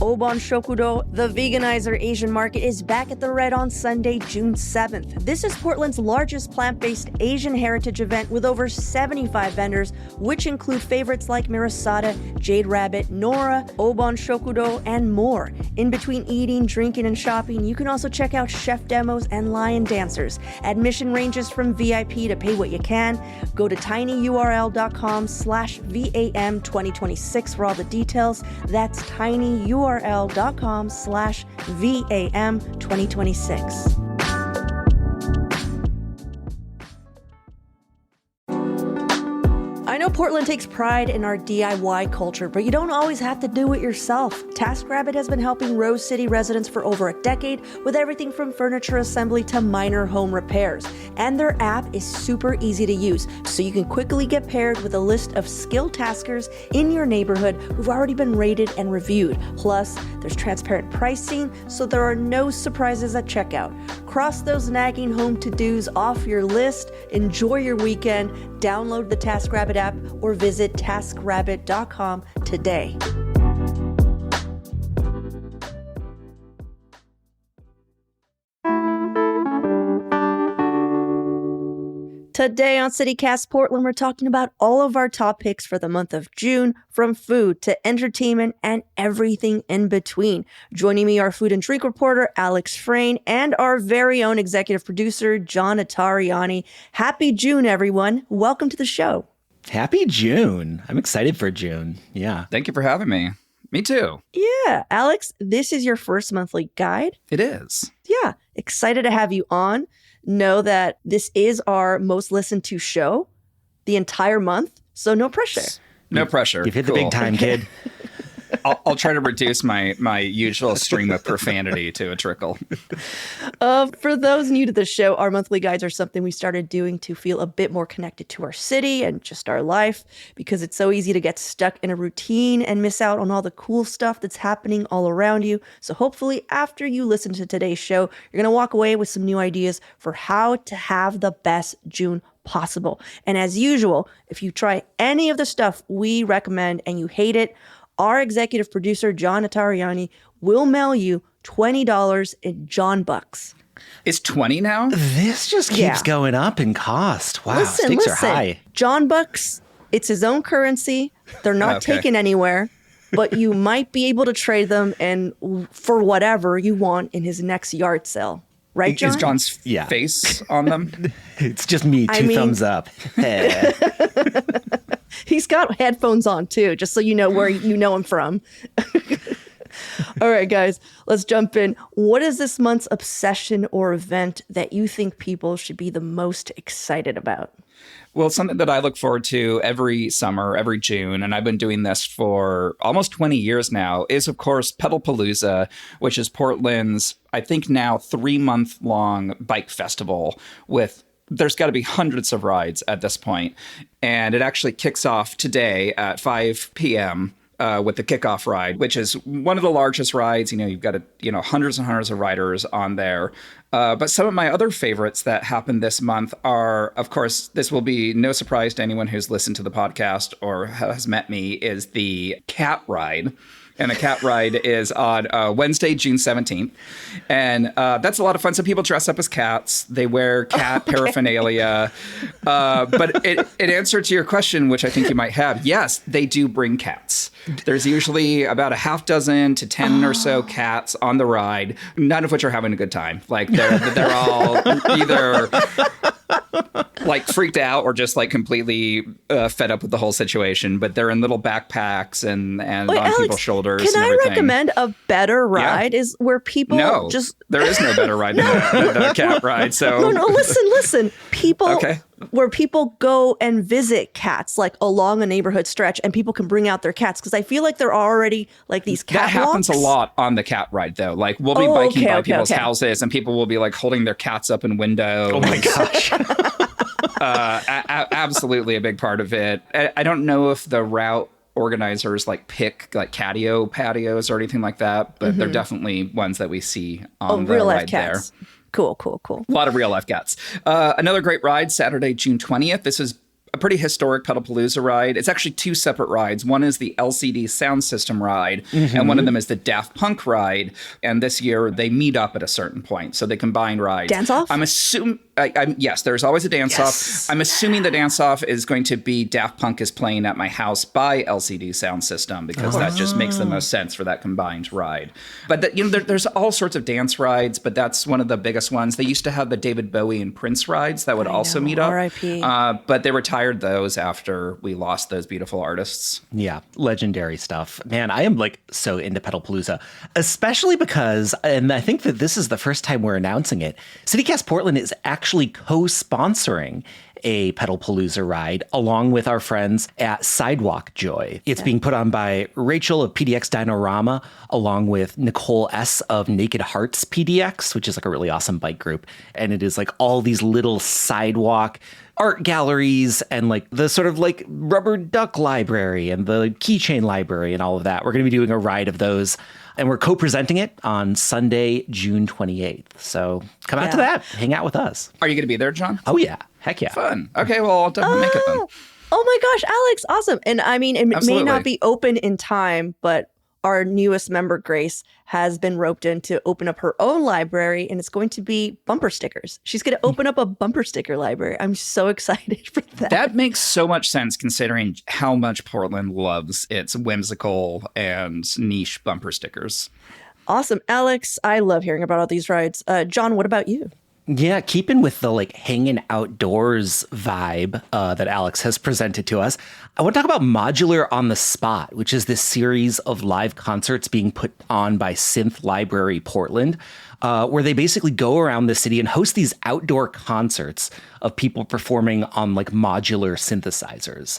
Obon Shokudo, the veganizer Asian market, is back at the Red on Sunday, June 7th. This is Portland's largest plant-based Asian heritage event with over 75 vendors, which include favorites like Mirasada, Jade Rabbit, Nora, Obon Shokudo, and more. In between eating, drinking, and shopping, you can also check out chef demos and lion dancers. Admission ranges from VIP to pay what you can. Go to tinyurl.com/VAM2026 for all the details. That's tinyurl.com/VAM2026. I know Portland takes pride in our DIY culture, but you don't always have to do it yourself. TaskRabbit has been helping Rose City residents for over a decade with everything from furniture assembly to minor home repairs. And their app is super easy to use, so you can quickly get paired with a list of skilled taskers in your neighborhood who've already been rated and reviewed. Plus, there's transparent pricing, so there are no surprises at checkout. Cross those nagging home to-dos off your list, enjoy your weekend, download the TaskRabbit app, or visit taskrabbit.com today. Today on CityCast Portland, we're talking about all of our top picks for the month of June, from food to entertainment and everything in between. Joining me are food and drink reporter Alex Frayne and our very own executive producer, John Atariani. Happy June, everyone. Welcome to the show. Happy June. I'm excited for June. Yeah. Thank you for having me. Me too. Yeah. Alex, this is your first monthly guide. It is. Yeah. Excited to have you on. Know that this is our most listened to show the entire month, so no pressure. No pressure. You've hit the big time, kid. I'll try to reduce my usual stream of profanity to a trickle. For those new to the show, our monthly guides are something we started doing to feel a bit more connected to our city and just our life, because it's so easy to get stuck in a routine and miss out on all the cool stuff that's happening all around you. So hopefully after you listen to today's show, you're going to walk away with some new ideas for how to have the best June possible. And as usual, if you try any of the stuff we recommend and you hate it, our executive producer, John Atariani, will mail you $20 in John Bucks. It's 20 now? This just keeps going up in cost. Wow, stakes are high. John Bucks, it's his own currency. They're not taken anywhere, but you might be able to trade them and for whatever you want in his next yard sale. Right, John? Is John's face on them? It's just me, two thumbs up. He's got headphones on too, just so you know where you know him from. All right, guys, let's jump in. What is this month's obsession or event that you think people should be the most excited about? Well, something that I look forward to every summer, every June, and I've been doing this for almost 20 years now, is, of course, Pedalpalooza, which is Portland's, I think now, 3-month-long bike festival with there's got to be hundreds of rides at this point. And it actually kicks off today at 5 p.m. With the kickoff ride, which is one of the largest rides. You know, you've got hundreds and hundreds of riders on there. But some of my other favorites that happened this month are, of course, this will be no surprise to anyone who's listened to the podcast or has met me, is the cat ride. And the cat ride is on Wednesday, June 17th. And that's a lot of fun. So people dress up as cats. They wear cat paraphernalia. But in answer to your question, which I think you might have, yes, they do bring cats. There's usually about a half dozen to 10 or so cats on the ride, none of which are having a good time. Like they're all either like freaked out or just like completely fed up with the whole situation. But they're in little backpacks and Wait, on Alex, people's shoulders. Can and I everything. recommend a better ride? Is where people there is no better ride than the cat ride. So no, listen. People where people go and visit cats like along a neighborhood stretch, and people can bring out their cats, because I feel like there are already like these cat That happens a lot on the cat ride, though. Like we'll be biking by people's houses, and people will be like holding their cats up in windows. Oh my gosh. Absolutely a big part of it. I don't know if the route organizers like pick like catio patios or anything like that, but they're definitely ones that we see on the real life ride cats. there. Cool. A lot of real life cats. Another great ride, Saturday, June 20th. This is a pretty historic Pedalpalooza ride. It's actually two separate rides. One is the LCD Soundsystem ride, and one of them is the Daft Punk ride. And this year they meet up at a certain point, so they combine rides. Dance off? I'm assuming. Yes, there's always a dance off. I'm assuming the dance off is going to be Daft Punk is playing at my house by LCD Soundsystem, because that just makes the most sense for that combined ride. But there's all sorts of dance rides, but that's one of the biggest ones. They used to have the David Bowie and Prince rides that would also meet up. R.I.P. But they retired those after we lost those beautiful artists. Yeah, legendary stuff. Man, I am like so into Pedalpalooza, especially because, and I think that this is the first time we're announcing it, CityCast Portland is actually co-sponsoring a Pedalpalooza ride along with our friends at Sidewalk Joy. It's being put on by Rachel of PDX Dinorama along with Nicole S of Naked Hearts PDX, which is like a really awesome bike group. And it is like all these little sidewalk art galleries and like the sort of like rubber duck library and the keychain library and all of that. We're going to be doing a ride of those. And we're co-presenting it on Sunday, June 28th. So come out to that. Hang out with us. Are you going to be there, John? Oh, yeah. Heck yeah. Fun. Okay, well, I'll definitely make it then. Oh my gosh, Alex, awesome. And I mean, it Absolutely. may not be open in time, but our newest member, Grace, has been roped in to open up her own library, and it's going to be bumper stickers. She's going to open up a bumper sticker library. I'm so excited for that. That makes so much sense considering how much Portland loves its whimsical and niche bumper stickers. Awesome. Alex, I love hearing about all these rides. John, what about you? Yeah, keeping with the like hanging outdoors vibe that Alex has presented to us, I want to talk about Modular on the Spot, which is this series of live concerts being put on by Synth Library Portland, where they basically go around the city and host these outdoor concerts of people performing on like modular synthesizers.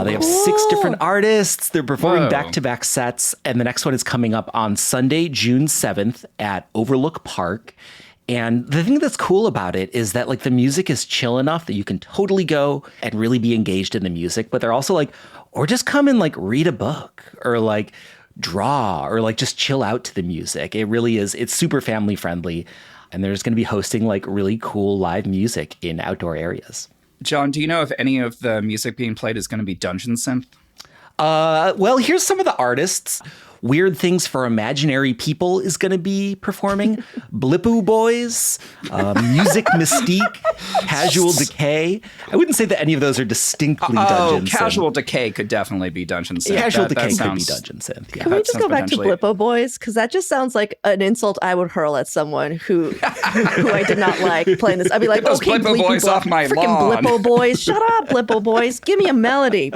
They have 6 different artists. They're performing back-to-back sets, and the next one is coming up on Sunday, June 7th at Overlook Park. And the thing that's cool about it is that like the music is chill enough that you can totally go and really be engaged in the music, but they're also like, or just come and like read a book or like draw or like just chill out to the music. It really is. It's super family friendly. And they're just going to be hosting like really cool live music in outdoor areas. John, do you know if any of the music being played is going to be dungeon synth? Well, here's some of the artists. Weird Things for Imaginary People is going to be performing. Blippo Boys, Music Mystique, Casual Decay. I wouldn't say that any of those are distinctly dungeon synth. Casual Decay could definitely be dungeon synth. Casual Decay could be dungeon synth. Yeah. Can we just go back to Blippo Boys? Because that just sounds like an insult I would hurl at someone who I did not like playing this. I'd be like, those okay, Blippo Boys off my freaking lawn. Blippo Boys. Shut up, Blippo Boys. Give me a melody.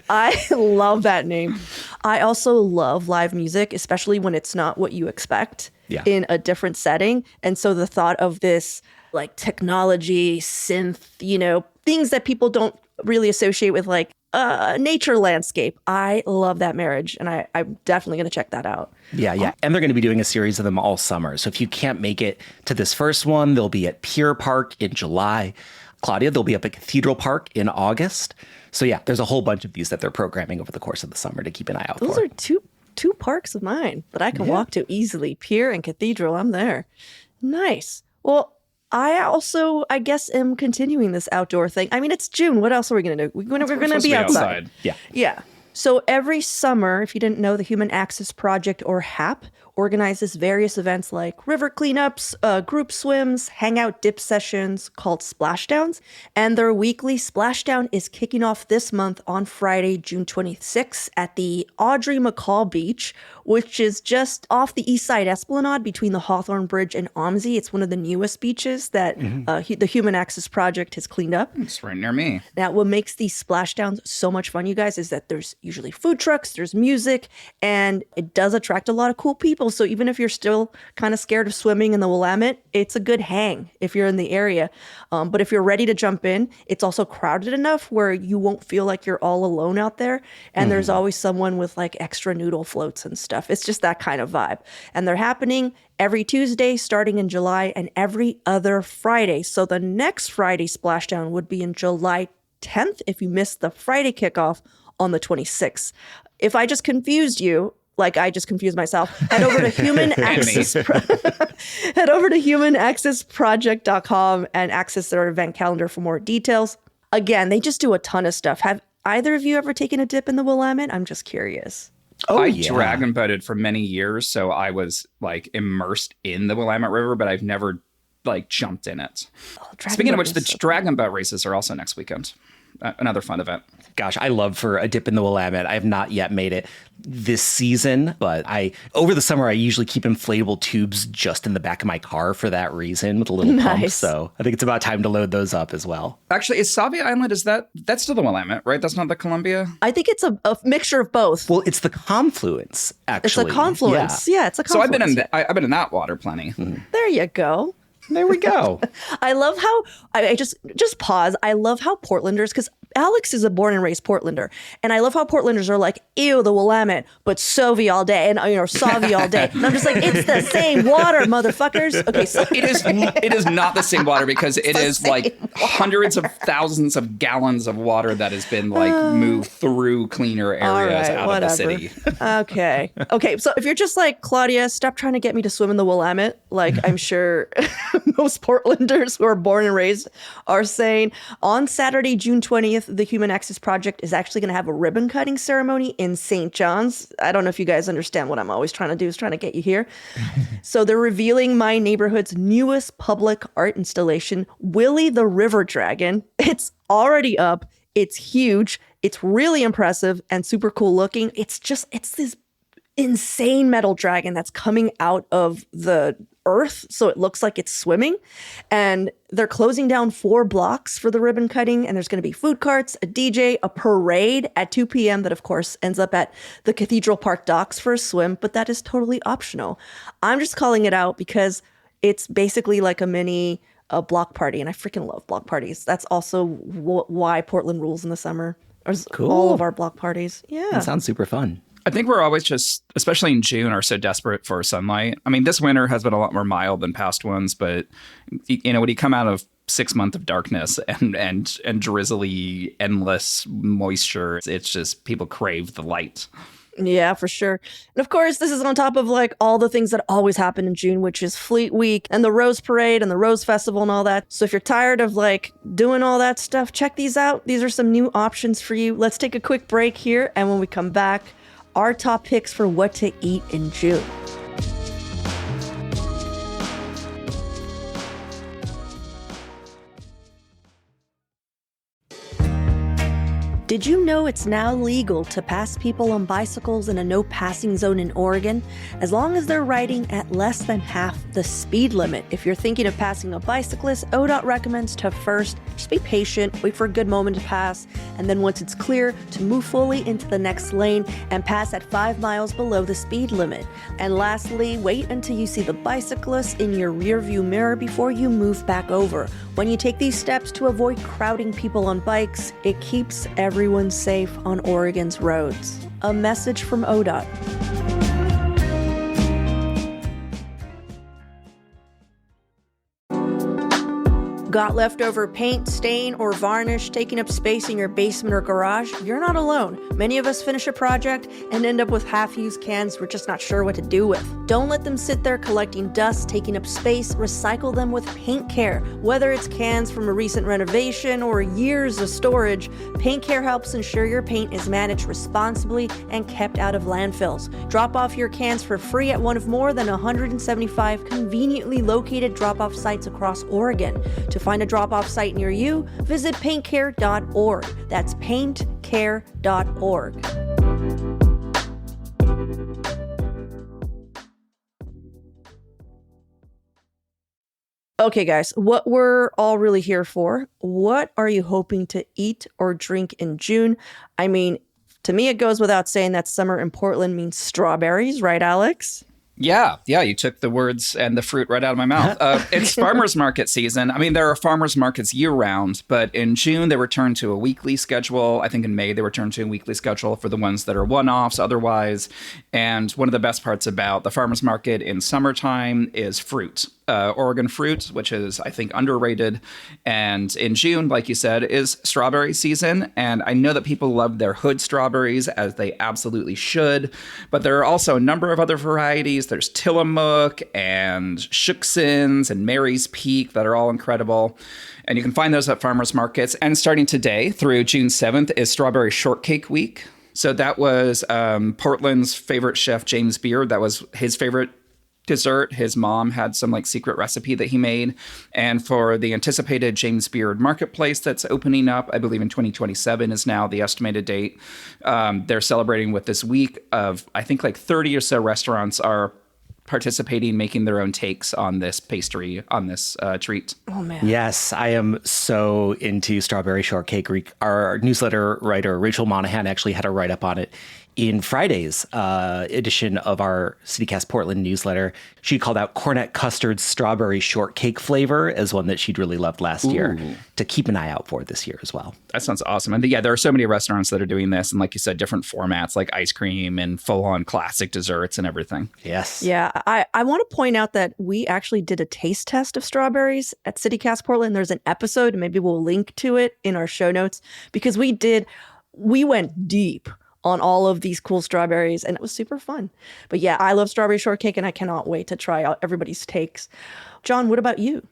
I love that name. I also love live music, especially when it's not what you expect in a different setting. And so the thought of this like technology, synth, things that people don't really associate with like nature landscape. I love that marriage, and I'm definitely going to check that out. Yeah. And they're going to be doing a series of them all summer. So if you can't make it to this first one, they'll be at Pier Park in July. Claudia, they'll be up at Cathedral Park in August. So yeah, there's a whole bunch of these that they're programming over the course of the summer to keep an eye out for. Those are two parks of mine that I can walk to easily. Pier and Cathedral, I'm there. Nice. Well, I also, I guess, am continuing this outdoor thing. I mean, it's June. What else are we going to do? We're going to be outside. Yeah. So every summer, if you didn't know, the Human Access Project, or HAP, organizes various events like river cleanups, group swims, hangout dip sessions called splashdowns. And their weekly splashdown is kicking off this month on Friday, June 26th at the Audrey McCall Beach, which is just off the east side Esplanade between the Hawthorne Bridge and OMSI. It's one of the newest beaches that the Human Access Project has cleaned up. It's right near me. Now, what makes these splashdowns so much fun, you guys, is that there's usually food trucks, there's music, and it does attract a lot of cool people. So even if you're still kind of scared of swimming in the Willamette, it's a good hang if you're in the area. But if you're ready to jump in, it's also crowded enough where you won't feel like you're all alone out there. And there's always someone with like extra noodle floats and stuff. It's just that kind of vibe. And they're happening every Tuesday starting in July and every other Friday. So the next Friday splashdown would be in July 10th if you missed the Friday kickoff on the 26th. If I just confused you, like I just confused myself, head over to humanaccessproject.com and access their event calendar for more details. Again, they just do a ton of stuff. Have either of you ever taken a dip in the Willamette? I'm just curious. Oh, I yeah. dragon boated for many years, so I was like immersed in the Willamette River, but I've never like jumped in it. Oh, dragon Speaking of boat which, the is so dragon boat races are also next weekend. Another fun event. Gosh, I love for a dip in the Willamette. I have not yet made it this season, but over the summer, I usually keep inflatable tubes just in the back of my car for that reason with a little pump. Nice. So I think it's about time to load those up as well. Actually, is Savia Island, that's still the Willamette, right? That's not the Columbia? I think it's a mixture of both. Well, it's the confluence, It's actually. a confluence. Yeah, it's a So confluence. I've been in that water plenty. There you go. There we go. I love how I just pause. I love how Portlanders, because Alex is a born and raised Portlander, and I love how Portlanders are like, ew, the Willamette, but Sauvie all day, and Sauvie all day. And I'm just like, it's the same water, motherfuckers. Okay, so It is not the same water because it is like hundreds of thousands of gallons of water that has been like moved through cleaner areas out of the city. Okay. So if you're just like, Claudia, stop trying to get me to swim in the Willamette, like I'm sure most Portlanders who are born and raised are saying, on Saturday, June 20th, the Human Access Project is actually going to have a ribbon cutting ceremony in St. John's. I don't know if you guys understand what I'm always trying to do is trying to get you here. So they're revealing my neighborhood's newest public art installation, Willie the River Dragon. It's already up. It's huge. It's really impressive and super cool looking. It's this insane metal dragon that's coming out of the earth, so it looks like it's swimming. And they're closing down 4 blocks for the ribbon cutting, and there's going to be food carts, a DJ, a parade at 2 p.m. that of course ends up at the Cathedral Park docks for a swim, but that is totally optional. I'm just calling it out because it's basically like a mini block party, and I freaking love block parties. That's also why Portland rules in the summer. Cool. All of our block parties. Yeah. That sounds super fun. I think we're always just, especially in June, are so desperate for sunlight. I mean, this winter has been a lot more mild than past ones, but when you come out of 6 months of darkness and drizzly, endless moisture, it's just people crave the light. Yeah, for sure. And of course, this is on top of like all the things that always happen in June, which is Fleet Week and the Rose Parade and the Rose Festival and all that. So if you're tired of like doing all that stuff, check these out. These are some new options for you. Let's take a quick break here. And when we come back, our top picks for what to eat in June. Did you know it's now legal to pass people on bicycles in a no passing zone in Oregon, as long as they're riding at less than half the speed limit? If you're thinking of passing a bicyclist, ODOT recommends to first just be patient, wait for a good moment to pass, and then once it's clear, to move fully into the next lane and pass at 5 miles below the speed limit. And lastly, wait until you see the bicyclist in your rearview mirror before you move back over. When you take these steps to avoid crowding people on bikes, it keeps everyone safe on Oregon's roads. A message from ODOT. Got leftover paint, stain, or varnish taking up space in your basement or garage? You're not alone. Many of us finish a project and end up with half-used cans we're just not sure what to do with. Don't let them sit there collecting dust, taking up space. Recycle them with Paint Care. Whether it's cans from a recent renovation or years of storage, Paint Care helps ensure your paint is managed responsibly and kept out of landfills. Drop off your cans for free at one of more than 175 conveniently located drop-off sites across Oregon. To find a drop-off site near you, visit paintcare.org. That's paintcare.org. Okay, guys, what we're all really here for, what are you hoping to eat or drink in June? I mean, to me, it goes without saying that summer in Portland means strawberries, right, Alex? Yeah, you took the words and the fruit right out of my mouth. It's farmers market season. I mean, there are farmers markets year round, but in June they return to a weekly schedule. I think in May they return to a weekly schedule for the ones that are one-offs otherwise. And one of the best parts about the farmers market in summertime is fruit. Oregon fruit, which is, I think, underrated. And in June, like you said, is strawberry season. And I know that people love their hood strawberries, as they absolutely should. But there are also a number of other varieties Gracie's. There's Tillamook and Shookson's and Mary's Peak that are all incredible. And you can find those at farmers markets. And starting today through June 7th is Strawberry Shortcake Week. So that was Portland's favorite chef, James Beard. That was his favorite dessert. His mom had some like secret recipe that he made. And for the anticipated James Beard Marketplace that's opening up, I believe in 2027 is now the estimated date. They're celebrating with this week of, I think like 30 or so restaurants are participating, making their own takes on this pastry, on this treat. Oh, man. Yes, I am so into Strawberry Shortcake. Our newsletter writer, Rachel Monahan, actually had a write-up on it in Friday's edition of our CityCast Portland newsletter. She called out Cornet Custard's strawberry shortcake flavor as one that she'd really loved last year to keep an eye out for this year as well. That sounds awesome. And yeah, there are so many restaurants that are doing this. And like you said, different formats like ice cream and full-on classic desserts and everything. Yes. Yeah, I want to point out that we actually did a taste test of strawberries at CityCast Portland. There's an episode, and maybe we'll link to it in our show notes, because we went deep on all of these cool strawberries, and it was super fun. But yeah, I love strawberry shortcake, and I cannot wait to try out everybody's takes. John, what about you?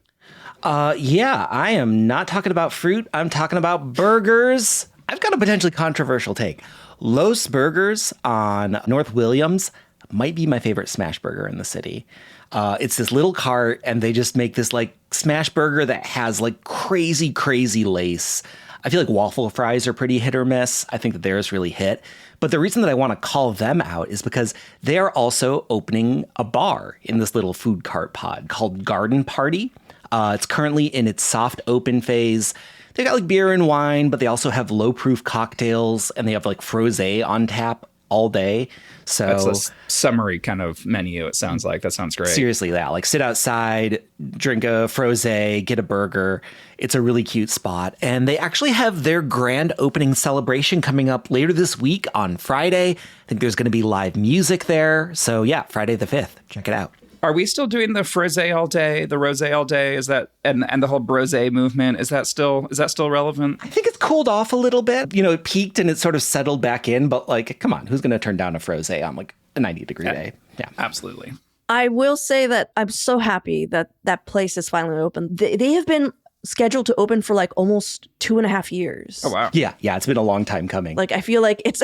Yeah, I am not talking about fruit. I'm talking about burgers. I've got a potentially controversial take. Los Burgers on North Williams might be my favorite smash burger in the city. It's this little cart, and they just make this like smash burger that has like crazy, crazy lace. I feel like waffle fries are pretty hit or miss. I think that theirs really hit. But the reason that I want to call them out is because they are also opening a bar in this little food cart pod called Garden Party. It's currently in its soft open phase. They got like beer and wine, but they also have low proof cocktails, and they have like frosé on tap all day. So that's a summary kind of menu. It sounds like that sounds great. Seriously, yeah, like sit outside, drink a frosé, get a burger. It's a really cute spot. And they actually have their grand opening celebration coming up later this week on Friday. I think there's going to be live music there. So yeah, Friday the 5th. Check it out. Are we still doing the frosé all day, the rosé all day? Is that and the whole brosé movement? Is that still relevant? I think it's cooled off a little bit. You know, it peaked and it sort of settled back in. But like, come on, who's going to turn down a frosé on like a 90-degree day? Yeah, absolutely. I will say that I'm so happy that that place is finally open. They have been scheduled to open for like almost 2.5 years. Oh, wow. Yeah. It's been a long time coming. Like, I feel like it's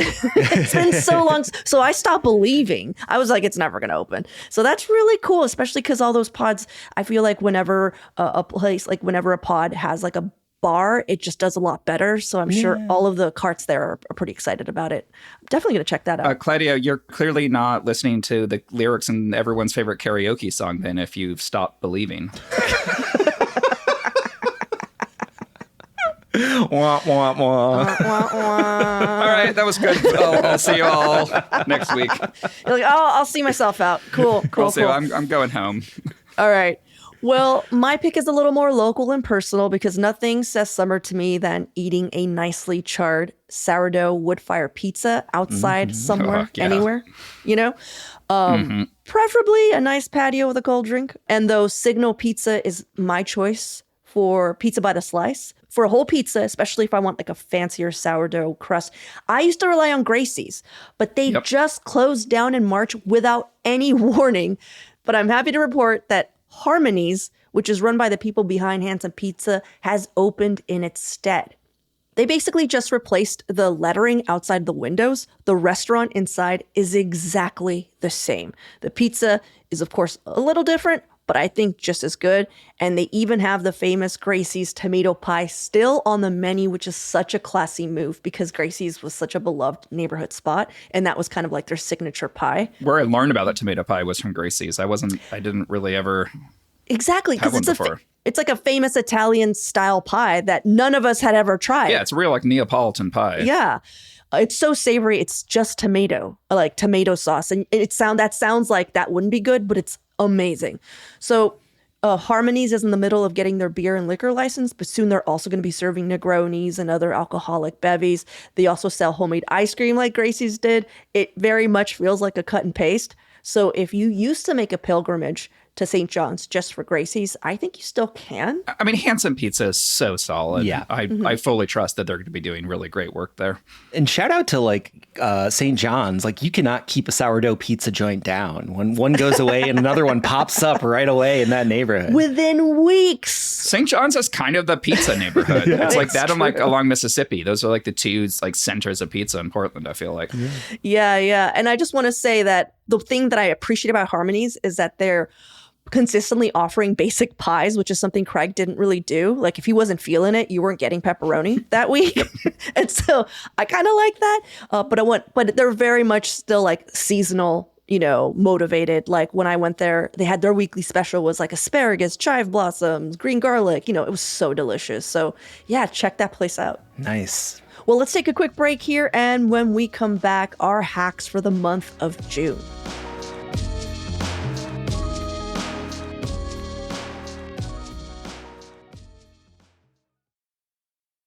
been so long. So I stopped believing. I was like, it's never going to open. So that's really cool, especially because all those pods, I feel like whenever a pod has like a bar, it just does a lot better. So I'm sure all of the carts there are pretty excited about it. I'm definitely going to check that out. Claudia, you're clearly not listening to the lyrics in everyone's favorite karaoke song then if you've stopped believing. Wah, wah, wah. All right, that was good. I'll see you all next week. You're like, oh, I'll see myself out. Cool. I'm going home. All right. Well, my pick is a little more local and personal because nothing says summer to me than eating a nicely charred sourdough wood fire pizza outside somewhere, anywhere, you know? Preferably a nice patio with a cold drink. And though Signal Pizza is my choice for pizza by the slice, for a whole pizza, especially if I want like a fancier sourdough crust, I used to rely on Gracie's, but they just closed down in March without any warning. But I'm happy to report that Harmony's, which is run by the people behind Handsome Pizza, has opened in its stead. They basically just replaced the lettering outside the windows. The restaurant inside is exactly the same. The pizza is, of course, a little different, but I think just as good. And they even have the famous Gracie's tomato pie still on the menu, which is such a classy move because Gracie's was such a beloved neighborhood spot. And that was kind of like their signature pie. Where I learned about that tomato pie was from Gracie's. I didn't really ever exactly because it's like a famous Italian style pie that none of us had ever tried. Yeah, it's real like Neapolitan pie. Yeah. It's so savory. It's just tomato, like tomato sauce. And that sounds like that wouldn't be good, but it's amazing. So Harmony's is in the middle of getting their beer and liquor license, but soon they're also going to be serving Negronis and other alcoholic bevies. They also sell homemade ice cream like Gracie's did. It very much feels like a cut and paste. So if you used to make a pilgrimage to St. John's just for Gracie's, I think you still can. I mean, Hanson Pizza is so solid. Yeah. I fully trust that they're going to be doing really great work there. And shout out to like St. John's. Like you cannot keep a sourdough pizza joint down. When one goes away and another one pops up right away in that neighborhood. Within weeks. St. John's is kind of the pizza neighborhood. It's like that and like along Mississippi. Those are like the two like centers of pizza in Portland, I feel like. Yeah. And I just want to say that the thing that I appreciate about Harmony's is that they're consistently offering basic pies, which is something Craig didn't really do. Like if he wasn't feeling it, you weren't getting pepperoni that week. And so I kind of like that. But they're very much still like seasonal, motivated. Like when I went there, they had their weekly special was like asparagus, chive blossoms, green garlic. It was so delicious. So yeah, check that place out. Nice. Well, let's take a quick break here. And when we come back, our hacks for the month of June.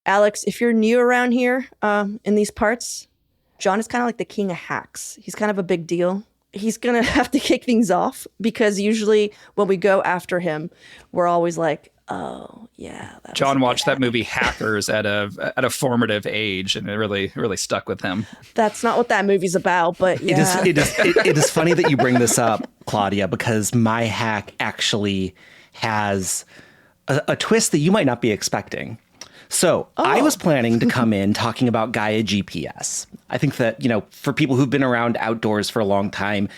Alex, if you're new around here in these parts, John is kind of like the king of hacks. He's kind of a big deal. He's going to have to kick things off because usually when we go after him, we're always like, oh, yeah. John watched that movie Hackers at a formative age, and it really stuck with him. That's not what that movie's about, but yeah. It is funny that you bring this up, Claudia, because my hack actually has a twist that you might not be expecting. So I was planning to come in talking about Gaia GPS. I think that, for people who've been around outdoors for a long time,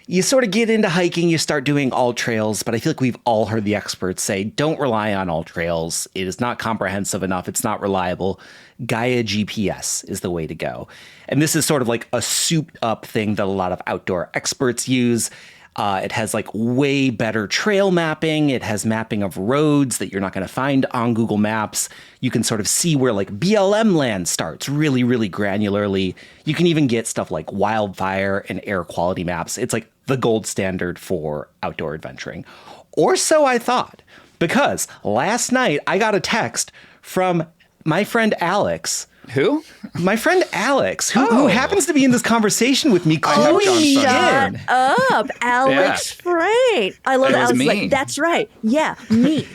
you sort of get into hiking, you start doing all trails, but I feel like we've all heard the experts say, don't rely on all trails. It is not comprehensive enough. It's not reliable. Gaia GPS is the way to go. And this is sort of like a souped up thing that a lot of outdoor experts use. It has like way better trail mapping. It has mapping of roads that you're not going to find on Google Maps. You can sort of see where like BLM land starts really, really granularly. You can even get stuff like wildfire and air quality maps. It's like the gold standard for outdoor adventuring. Or so I thought, because last night I got a text from my friend Alex. Who? My friend Alex, who happens to be in this conversation with me. Oh, shut up, Alex Freight. I love Alex. Like, that's right. Yeah, me.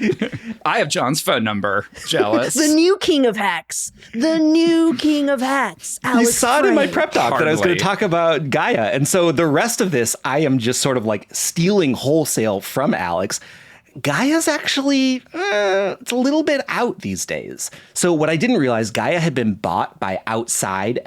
I have John's phone number. Jealous. The new king of hacks. Alex You saw it in my Freight. prep talk that I was going to talk about Gaia. And so the rest of this, I am just sort of like stealing wholesale from Alex. Gaia's actually, it's a little bit out these days. So what I didn't realize, Gaia had been bought by Outside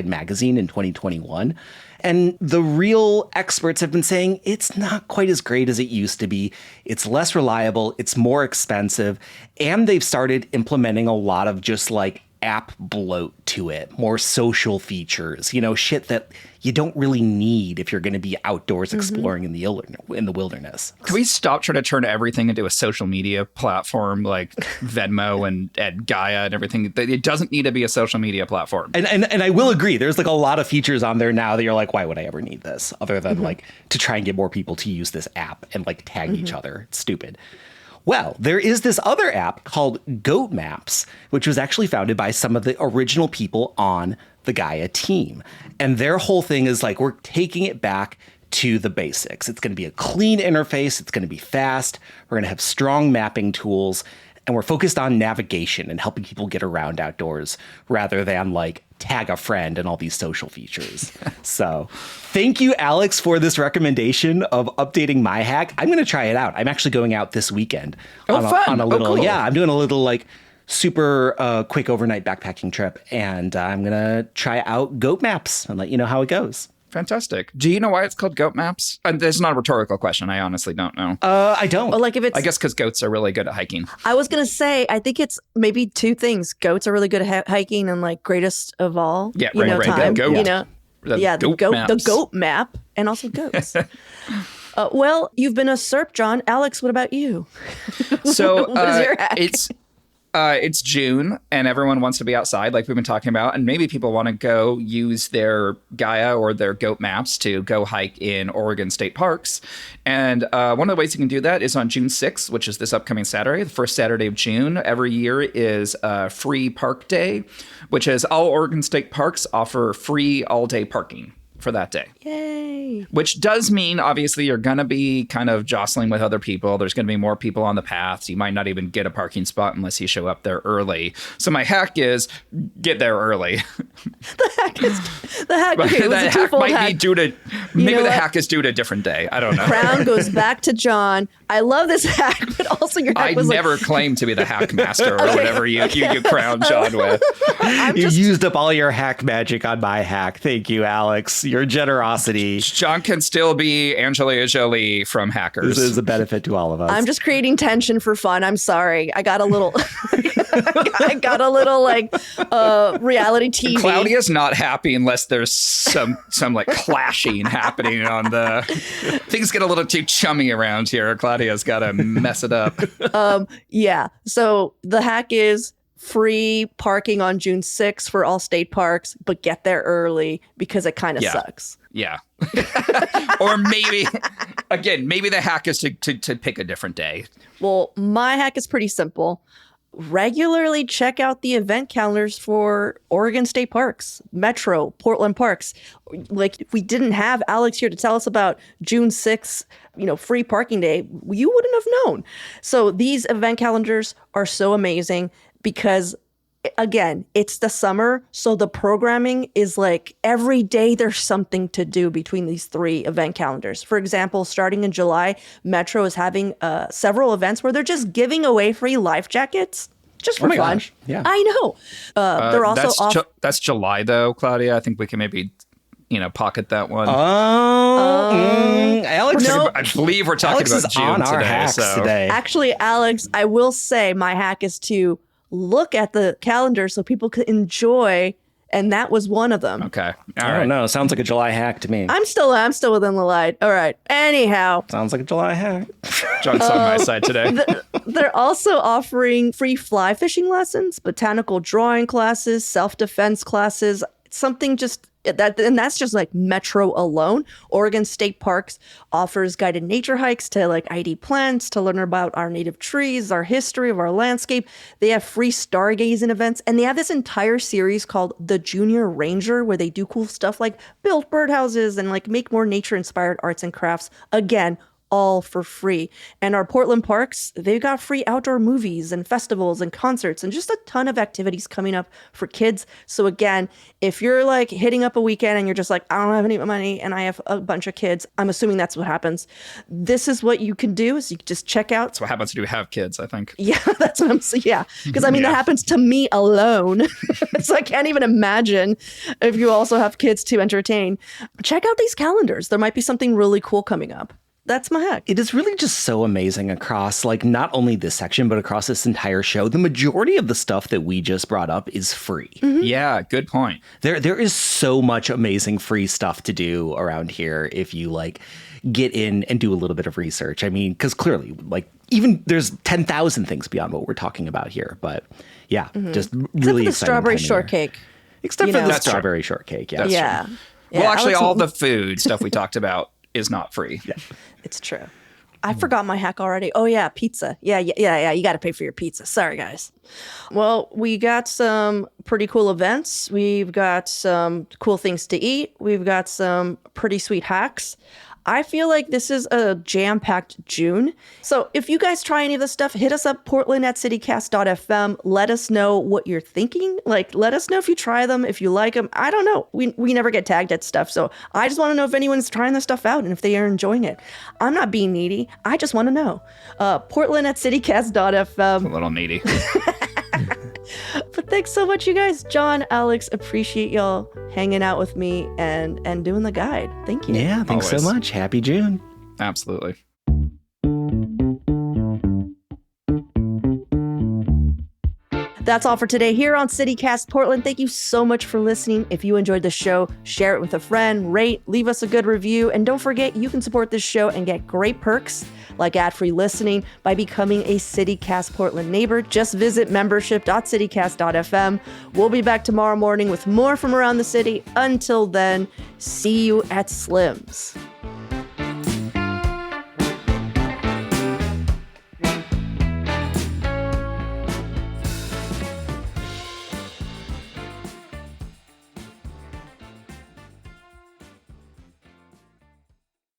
Magazine in 2021. And the real experts have been saying it's not quite as great as it used to be. It's less reliable. It's more expensive. And they've started implementing a lot of just like app bloat to it, more social features, shit that you don't really need if you're going to be outdoors exploring in the wilderness. Can we stop trying to turn everything into a social media platform like Venmo and Gaia and everything? It doesn't need to be a social media platform. And I will agree. There's like a lot of features on there now that you're like, why would I ever need this other than like to try and get more people to use this app and like tag each other? It's stupid. Well, there is this other app called Goat Maps, which was actually founded by some of the original people on the Gaia team. And their whole thing is like, we're taking it back to the basics. It's going to be a clean interface. It's going to be fast. We're going to have strong mapping tools. And we're focused on navigation and helping people get around outdoors rather than like tag a friend and all these social features. So thank you, Alex, for this recommendation of updating my hack. I'm going to try it out. I'm actually going out this weekend on a little, cool. I'm doing a little like super quick overnight backpacking trip. And I'm going to try out Goat Maps and let you know how it goes. Fantastic. Do you know why it's called Goat Maps? And this is not a rhetorical question. I honestly don't know. I don't. Well, like if it's, I guess because goats are really good at hiking. I was going to say, I think it's maybe two things. Goats are really good at hiking and like greatest of all. Yeah, right. Time, Goat. The goat map and also goats. Well, you've been a SERP, John. Alex, what about you? So what is your hack? It's June and everyone wants to be outside like we've been talking about. And maybe people want to go use their Gaia or their Goat Maps to go hike in Oregon state parks. And one of the ways you can do that is on June 6th, which is this upcoming Saturday, the first Saturday of June. Every year is Free Park Day, which is all Oregon state parks offer free all-day parking for that day. Yay. Which does mean, obviously, you're going to be kind of jostling with other people. There's going to be more people on the paths. You might not even get a parking spot unless you show up there early. So my hack is get there early. The hack, okay, it was the a hack twofold might hack. be due to, maybe the hack is due to a different day. I don't know. Crown goes back to John. I love this hack, but also your hack I was never claimed to be the hack master or whatever you crown John with. You used up all your hack magic on my hack. Thank you, Alex. Your generosity. John can still be Angelina Jolie from Hackers. This is a benefit to all of us. I'm just creating tension for fun. I'm sorry. I got a little I got a little like reality TV. Claudia's not happy unless there's some like clashing happening on the things get a little too chummy around here. Claudia's got to mess it up. Yeah. So the hack is free parking on June 6th for all state parks, but get there early because it kind of sucks. Yeah. Or maybe the hack is to pick a different day. Well, my hack is pretty simple. Regularly check out the event calendars for Oregon State Parks, Metro, Portland Parks. Like, if we didn't have Alex here to tell us about June 6th, free parking day, you wouldn't have known. So these event calendars are so amazing because, again, it's the summer. So the programming is like every day there's something to do between these three event calendars. For example, starting in July, Metro is having several events where they're just giving away free life jackets. Just for fun. Gosh. Yeah. I know. They're also that's July, though, Claudia. I think we can maybe pocket that one. Alex, I believe we're talking Alex about is June on our today. hacks today. Actually, Alex, I will say my hack is to look at the calendar so people can enjoy, and that was one of them. Okay. I don't know. Sounds like a July hack to me. I'm still within the light. All right. Anyhow, Sounds like a July hack. John's on my side today. they're also offering free fly fishing lessons, botanical drawing classes, self-defense classes, something just that, and that's just like Metro alone. Oregon State Parks offers guided nature hikes to like ID plants, to learn about our native trees, our history of our landscape. They have free stargazing events, and they have this entire series called The Junior Ranger, where they do cool stuff like build birdhouses and like make more nature-inspired arts and crafts. Again, all for free. And our Portland parks, they've got free outdoor movies and festivals and concerts and just a ton of activities coming up for kids. So again, if you're like hitting up a weekend and you're just like, I don't have any money and I have a bunch of kids, I'm assuming that's what happens. This is what you can do, is you can just check out. That's what happens when you have kids, I think. Yeah, that's what I'm saying. Yeah, because I mean, that happens to me alone. So I can't even imagine if you also have kids to entertain. Check out these calendars. There might be something really cool coming up. That's my hack. It is really just so amazing across, like, not only this section, but across this entire show. The majority of the stuff that we just brought up is free. Mm-hmm. Yeah, good point. There is so much amazing free stuff to do around here if you, like, get in and do a little bit of research. I mean, because clearly, like, even there's 10,000 things beyond what we're talking about here. But, yeah, just really Except for the exciting strawberry time of year. shortcake. Except for the That's strawberry shortcake, yeah. Yeah. Well, actually, Alex, all the food stuff we talked about is not free. Yeah. It's true. I forgot my hack already. Oh, yeah, pizza. Yeah. You got to pay for your pizza. Sorry, guys. Well, we got some pretty cool events. We've got some cool things to eat. We've got some pretty sweet hacks. I feel like this is a jam-packed June. So if you guys try any of this stuff, hit us up, portland@citycast.fm. Let us know what you're thinking. Like, let us know if you try them, if you like them. I don't know. We never get tagged at stuff. So I just want to know if anyone's trying this stuff out and if they are enjoying it. I'm not being needy. I just want to know. portland@citycast.fm. A little needy. But thanks so much, you guys. John, Alex, appreciate y'all hanging out with me and doing the guide. Thank you. Yeah, thanks Always. so much. Happy June. Absolutely. That's all for today here on CityCast Portland. Thank you so much for listening. If you enjoyed the show, share it with a friend, rate, leave us a good review, and don't forget you can support this show and get great perks like ad-free listening by becoming a CityCast Portland neighbor. Just visit membership.citycast.fm. We'll be back tomorrow morning with more from around the city. Until then, see you at Slim's.